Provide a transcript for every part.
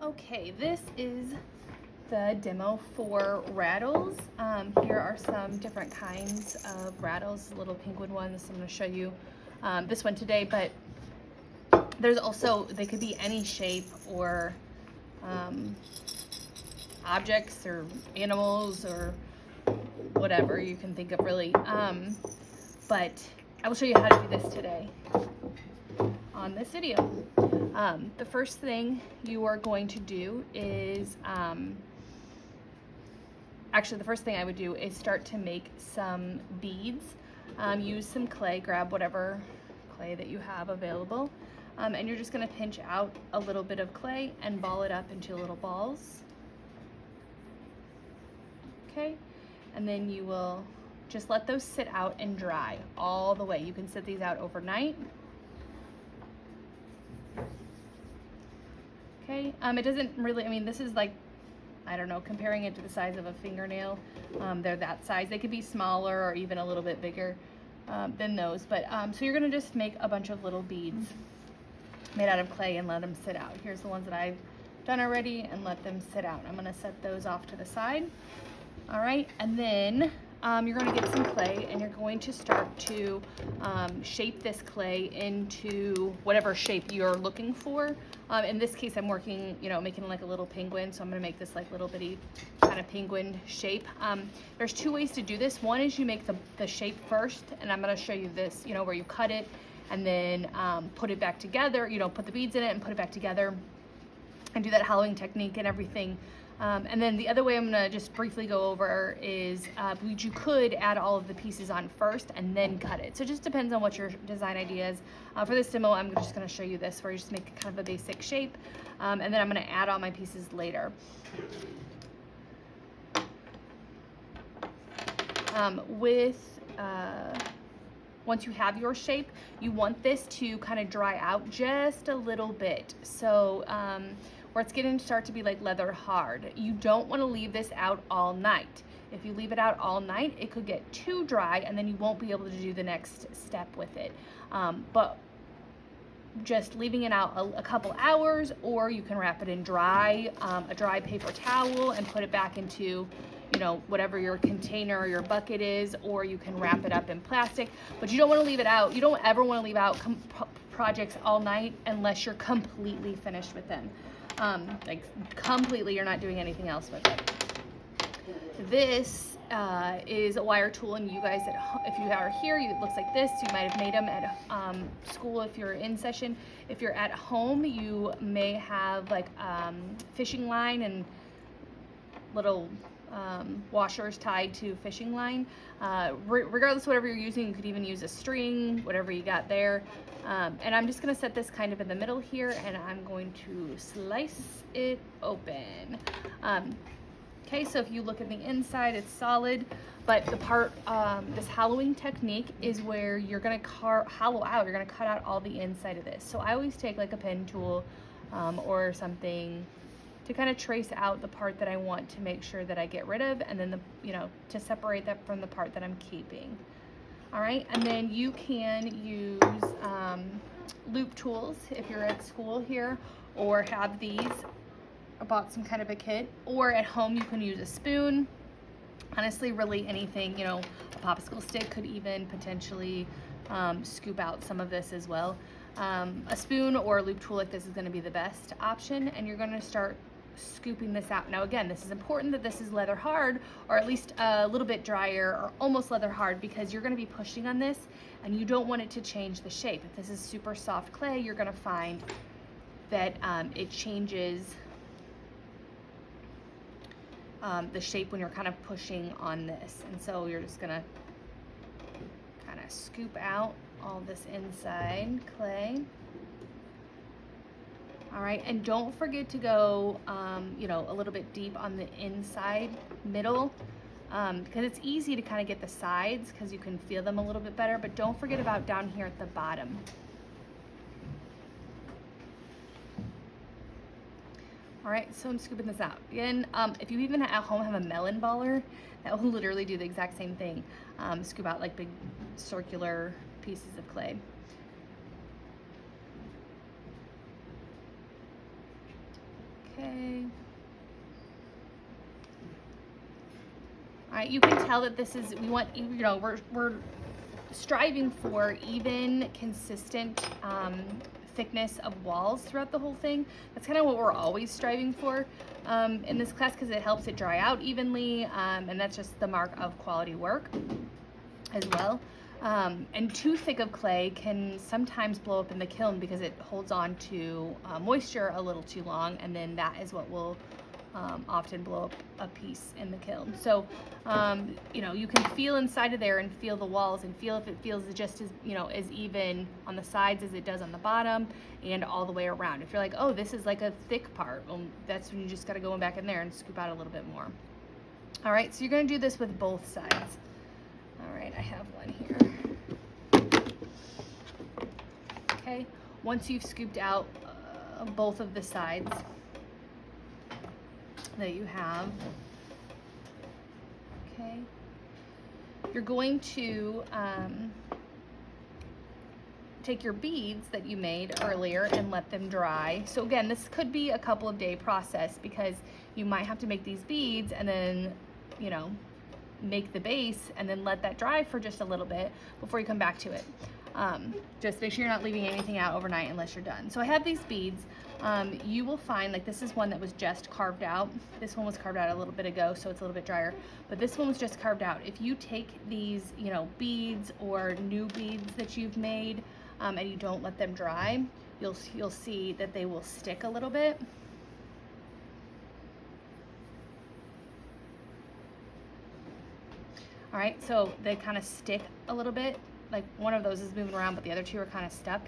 Okay, this is the demo for Rattles. Here are some different kinds of Rattles, little penguin ones. I'm going to show you this one today, but there's also, they could be any shape or objects or animals or whatever you can think of really. But I will show you how to do this today on this video. The first thing you are going to do is, actually the first thing I would do is start to make some beads. Use some clay, grab whatever clay that you have available, and you're just going to pinch out a little bit of clay and ball it up into little balls. Okay, and then you will just let those sit out and dry all the way. You can sit these out overnight. Okay, it doesn't really, I mean, this is like, I don't know, comparing it to the size of a fingernail, they're that size. They could be smaller or even a little bit bigger than those. But so you're gonna just make a bunch of little beads made out of clay and let them sit out. Here's the ones that I've done already, and let them sit out. I'm gonna set those off to the side. All right, and then you're going to get some clay, and you're going to start to shape this clay into whatever shape you're looking for. In this case, I'm working, making like a little penguin, so I'm going to make this like little bitty kind of penguin shape. There's two ways to do this. One is you make the shape first, and I'm going to show you this, where you cut it and then put it back together, put the beads in it and put it back together and do that hollowing technique and everything. And then the other way I'm gonna just briefly go over is you could add all of the pieces on first and then cut it. So it just depends on what your design idea is. For this demo, I'm just gonna show you this where you just make kind of a basic shape. And then I'm gonna add all my pieces later. Once you have your shape, you want this to kind of dry out just a little bit. So where it's going to start to be like leather hard. You don't want to leave this out all night. If you leave it out all night, it could get too dry and then you won't be able to do the next step with it. But just leaving it out a couple hours, or you can wrap it in a dry paper towel and put it back into whatever your container or your bucket is, or you can wrap it up in plastic. But you don't want to leave it out. You don't ever want to leave out projects all night unless you're completely finished with them. Like completely, you're not doing anything else with it. This is a wire tool, and you guys, if you are here, it looks like this. You might have made them at school if you're in session. If you're at home, you may have like fishing line and little washers tied to fishing line. Regardless of whatever you're using, you could even use a string, whatever you got there. And I'm just gonna set this kind of in the middle here, and I'm going to slice it open. Okay, so if you look at the inside, it's solid, but the part, this hollowing technique is where you're gonna hollow out, you're gonna cut out all the inside of this. So I always take like a pen tool or something to kind of trace out the part that I want to make sure that I get rid of, and then to separate that from the part that I'm keeping. All right, and then you can use loop tools if you're at school here, or have these. I bought some kind of a kit, or at home you can use a spoon. Honestly, really anything, a popsicle stick could even potentially scoop out some of this as well. A spoon or a loop tool like this is going to be the best option, and you're going to start scooping this out. Now again, this is important that this is leather hard, or at least a little bit drier, or almost leather hard, because you're going to be pushing on this and you don't want it to change the shape. If this is super soft clay, you're going to find that it changes the shape when you're kind of pushing on this. And so you're just going to kind of scoop out all this inside clay. All right, and don't forget to go, a little bit deep on the inside middle, because it's easy to kind of get the sides because you can feel them a little bit better, but don't forget about down here at the bottom. All right, so I'm scooping this out. Again, if you even at home have a melon baller, that will literally do the exact same thing. Scoop out like big circular pieces of clay. Okay. All right, you can tell that this is, we want, you know, we're striving for even, consistent thickness of walls throughout the whole thing. That's kind of what we're always striving for in this class, because it helps it dry out evenly, and that's just the mark of quality work as well. And too thick of clay can sometimes blow up in the kiln because it holds on to moisture a little too long, and then that is what will often blow up a piece in the kiln. So, you know, you can feel inside of there and feel the walls and feel if it feels just as, you know, as even on the sides as it does on the bottom and all the way around. If you're like, oh, this is like a thick part, well, that's when you just got to go back in there and scoop out a little bit more. All right, so you're going to do this with both sides. All right, I have one here. Okay, once you've scooped out both of the sides that you have, okay, you're going to take your beads that you made earlier and let them dry. So again, this could be a couple of day process because you might have to make these beads and then, you know, make the base and then let that dry for just a little bit before you come back to it. Just make sure you're not leaving anything out overnight unless you're done. So I have these beads. You will find, like, this is one that was just carved out. This one was carved out a little bit ago, so it's a little bit drier, but this one was just carved out. If you take these, you know, beads or new beads that you've made and you don't let them dry, you'll see that they will stick a little bit. All right, so they kind of stick a little bit. Like one of those is moving around, but the other two are kind of stuck.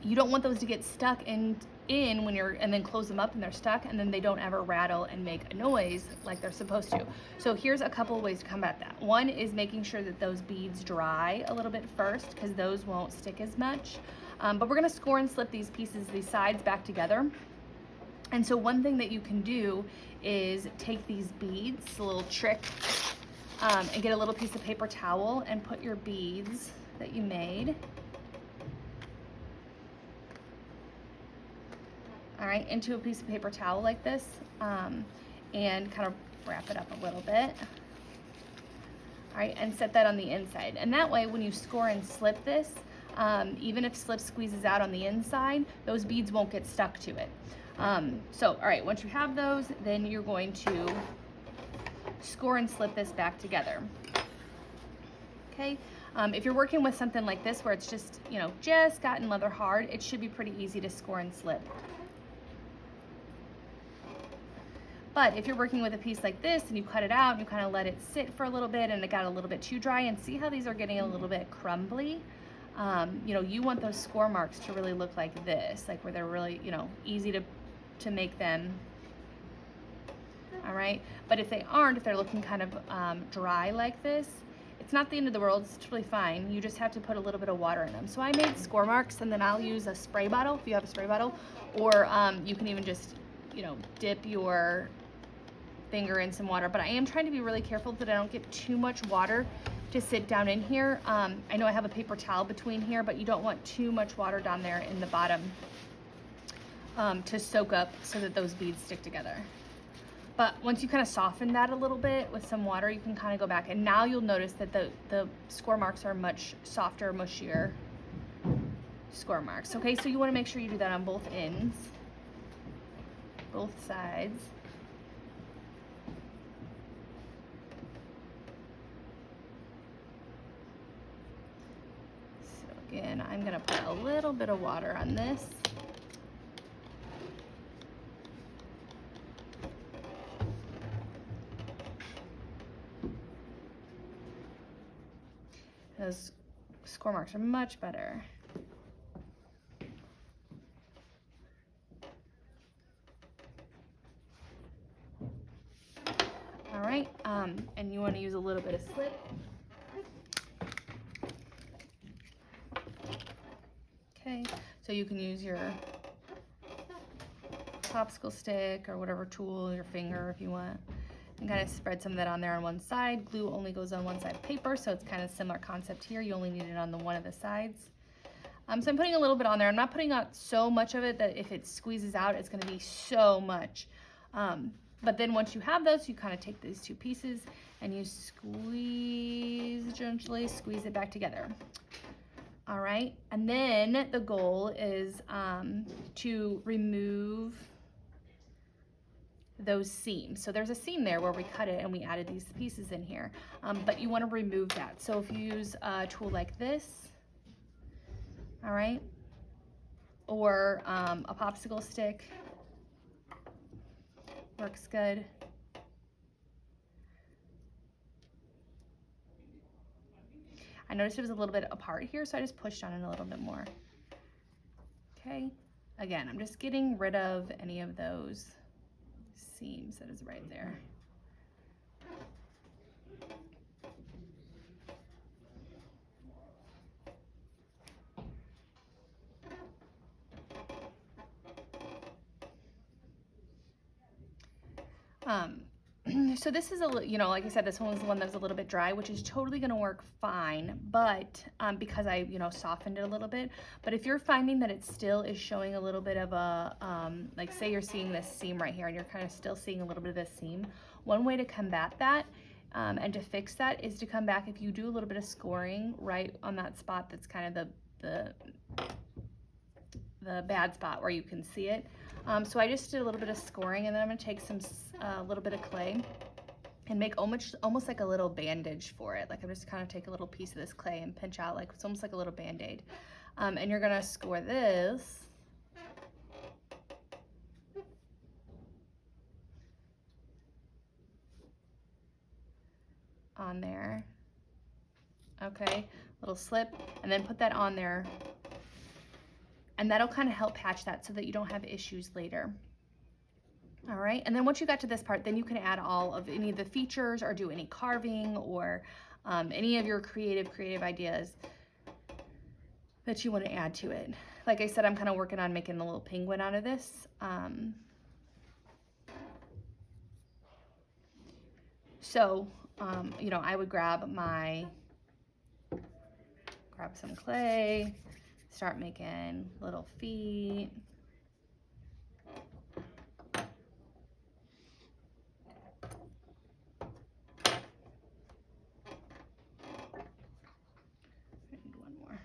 You don't want those to get stuck in when you're, and then close them up and they're stuck, and then they don't ever rattle and make a noise like they're supposed to. So here's a couple of ways to combat that. One is making sure that those beads dry a little bit first, because those won't stick as much. But we're gonna score and slip these pieces, these sides back together. And so one thing that you can do is take these beads, a little trick, and get a little piece of paper towel and put your beads that you made, all right, into a piece of paper towel like this, and kind of wrap it up a little bit, all right, and set that on the inside. And that way, when you score and slip this, even if slip squeezes out on the inside, those beads won't get stuck to it. So, all right, once you have those, then you're going to score and slip this back together. Okay, if you're working with something like this where it's just, you know, just gotten leather hard, it should be pretty easy to score and slip. But if you're working with a piece like this and you cut it out and you kind of let it sit for a little bit and it got a little bit too dry, and see how these are getting a little bit crumbly, you know, you want those score marks to really look like this, like where they're really, you know, easy to make them. All right, but if they aren't, if they're looking kind of dry like this, it's not the end of the world. It's totally fine. You just have to put a little bit of water in them. So I made score marks, and then I'll use a spray bottle if you have a spray bottle, or you can even just, you know, dip your finger in some water. But I am trying to be really careful that I don't get too much water to sit down in here. I know I have a paper towel between here, but you don't want too much water down there in the bottom to soak up so that those beads stick together. But once you kind of soften that a little bit with some water, you can kind of go back, and now you'll notice that the score marks are much softer, mushier score marks. Okay, so you want to make sure you do that on both ends, both sides. So again, I'm going to put a little bit of water on this. Those score marks are much better. All right, and you want to use a little bit of slip. Okay, so you can use your popsicle stick or whatever tool, your finger if you want, and kind of spread some of that on there on one side. Glue only goes on one side of paper, so it's kind of similar concept here. You only need it on the one of the sides. So I'm putting a little bit on there. I'm not putting out so much of it that if it squeezes out, it's going to be so much. But then once you have those, you kind of take these two pieces and you squeeze, gently squeeze it back together. All right, and then the goal is to remove those seams. So there's a seam there where we cut it and we added these pieces in here, but you want to remove that. So if you use a tool like this, all right, or a popsicle stick, works good. I noticed it was a little bit apart here, so I just pushed on it a little bit more. Okay, again, I'm just getting rid of any of those seams that is right there. So this is like I said, this one was the one that was a little bit dry, which is totally going to work fine, but because I, softened it a little bit. But if you're finding that it still is showing a little bit of a, like say you're seeing this seam right here and you're kind of still seeing a little bit of this seam, one way to combat that and to fix that is to come back, if you do a little bit of scoring right on that spot that's kind of the bad spot where you can see it. So I just did a little bit of scoring, and then I'm going to take a little bit of clay and make almost like a little bandage for it. Like I'm just kind of take a little piece of this clay and pinch out, like it's almost like a little band-aid. And you're going to score this on there. Okay, little slip, and then put that on there. And that'll kind of help patch that so that you don't have issues later. All right, and then once you got to this part, then you can add all of any of the features or do any carving or any of your creative ideas that you want to add to it. Like I said, I'm kind of working on making a little penguin out of this. I would grab some clay, start making little feet. And one more.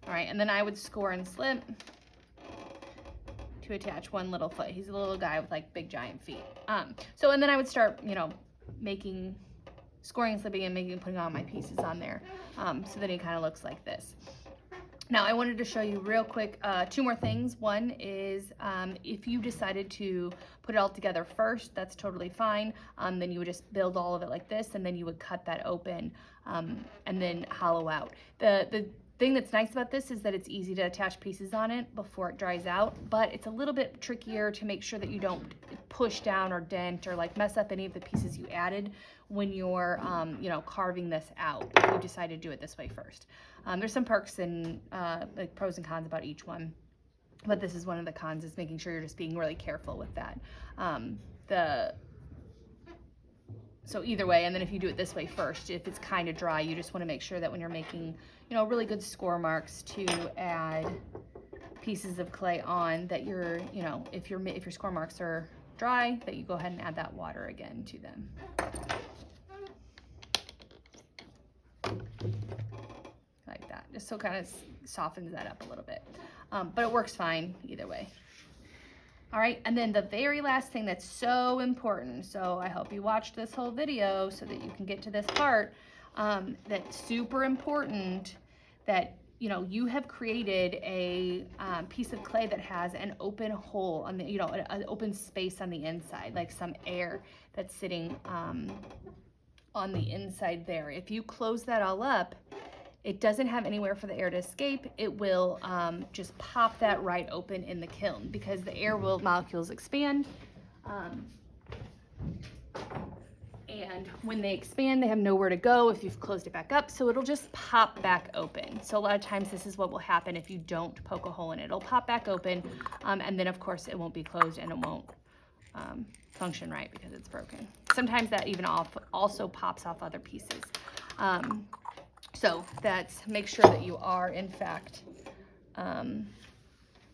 All right, and then I would score and slip to attach one little foot. He's a little guy with like big giant feet. And then I would start, making, scoring and slipping and putting all my pieces on there. So that he kind of looks like this. Now I wanted to show you real quick, two more things. One is if you decided to put it all together first, that's totally fine. Then you would just build all of it like this, and then you would cut that open and then hollow out. The thing that's nice about this is that it's easy to attach pieces on it before it dries out, but it's a little bit trickier to make sure that you don't push down or dent or like mess up any of the pieces you added when you're carving this out, if you decide to do it this way first. There's some perks and like pros and cons about each one, but this is one of the cons, is making sure you're just being really careful with that. So either way, and then if you do it this way first, if it's kind of dry, you just want to make sure that when you're making, really good score marks, to add pieces of clay on, that you're, if your score marks are dry, that you go ahead and add that water again to them. Like that, just so it kind of softens that up a little bit. But it works fine either way. All right, and then the very last thing that's so important, so I hope you watched this whole video so that you can get to this part, that's super important, that you have created a piece of clay that has an open hole on the, an open space on the inside, like some air that's sitting on the inside there. If you close that all up, it doesn't have anywhere for the air to escape. It will just pop that right open in the kiln, because the air molecules expand And when they expand, they have nowhere to go if you've closed it back up, so it'll just pop back open. So a lot of times this is what will happen if you don't poke a hole in it. It'll pop back open, and then of course it won't be closed and it won't function right because it's broken. Sometimes that even also pops off other pieces. So that's, make sure that you are in fact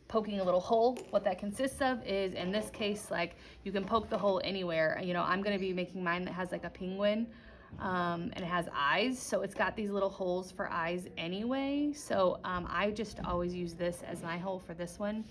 poking a little hole. What that consists of is, in this case, like, you can poke the hole anywhere. You know, I'm going to be making mine that has like a penguin, and it has eyes, so it's got these little holes for eyes anyway. So I just always use this as my hole for this one.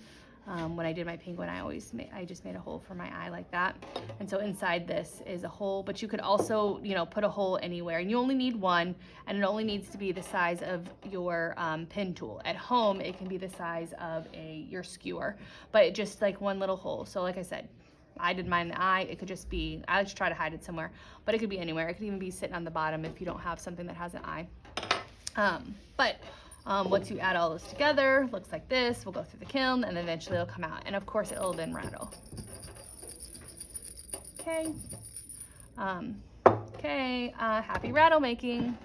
When I did my penguin, I just made a hole for my eye like that. And so inside this is a hole, but you could also, you know, put a hole anywhere, and you only need one, and it only needs to be the size of your pin tool. At home, it can be the size of your skewer, but just like one little hole. So like I said, I did mine in the eye. It could just be, I just try to hide it somewhere, but it could be anywhere. It could even be sitting on the bottom if you don't have something that has an eye. Once you add all those together, looks like this. We'll go through the kiln and eventually it'll come out. And of course it'll then rattle. Okay. Happy rattle making.